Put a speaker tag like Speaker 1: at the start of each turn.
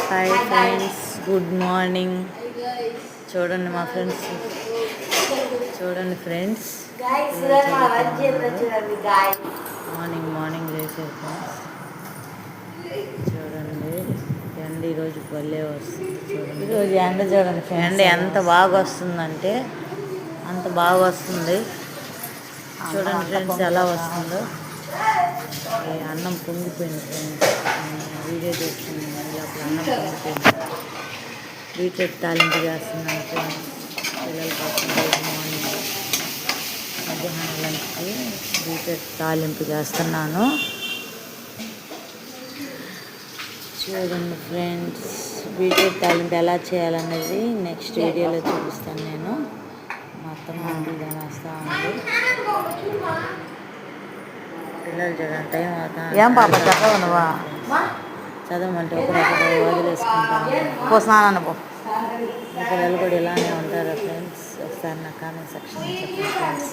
Speaker 1: Hi friends, good morning. చూడండి మా friends, చూడండి ఫ్రెండ్స్, మార్నింగ్ మార్నింగ్ లేచారు ఫ్రెండ్స్. చూడండి ఎండ ఈరోజు భలే వస్తుంది. చూడండి ఈరోజు ఎండ చూడండి, ఎండ ఎంత బాగా వస్తుందంటే అంత బాగా వస్తుంది. చూడండి ఫ్రెండ్స్ ఎలా వస్తుందో. ఈ అన్నం పొంగిపోయింది ఫ్రెండ్స్, వీడియో చేస్తున్నాను. అప్పుడు అన్నం పొంగిపోయింది. బీట్రూట్ తాలింపు చేస్తున్నాను ఫ్రెండ్స్ పిల్లల కోసం. రోజు మార్నింగ్ మధ్యాహ్నం లంచ్కి బీట్రూట్ తాలింపు చేస్తున్నాను. చూడండి ఫ్రెండ్స్, బీట్రూట్ తాలింపు ఎలా చేయాలనేది నెక్స్ట్ వీడియోలో చూపిస్తాను నేను. మొత్తం మందులు వేస్తూ ఉంది. పిల్లలు చూడండి టైం అవుతా
Speaker 2: ఏం పాప చదవవు నువ్వా?
Speaker 1: చదవమంటే ఒకరొకరు వదిలేసుకుంటాను.
Speaker 2: పో స్నానాన్ని పో.
Speaker 1: మీ పిల్లలు కూడా ఇలానే ఉంటారా ఫ్రెండ్స్? ఒకసారి నా కామెంట్ సెక్షన్ చెప్పండి ఫ్రెండ్స్.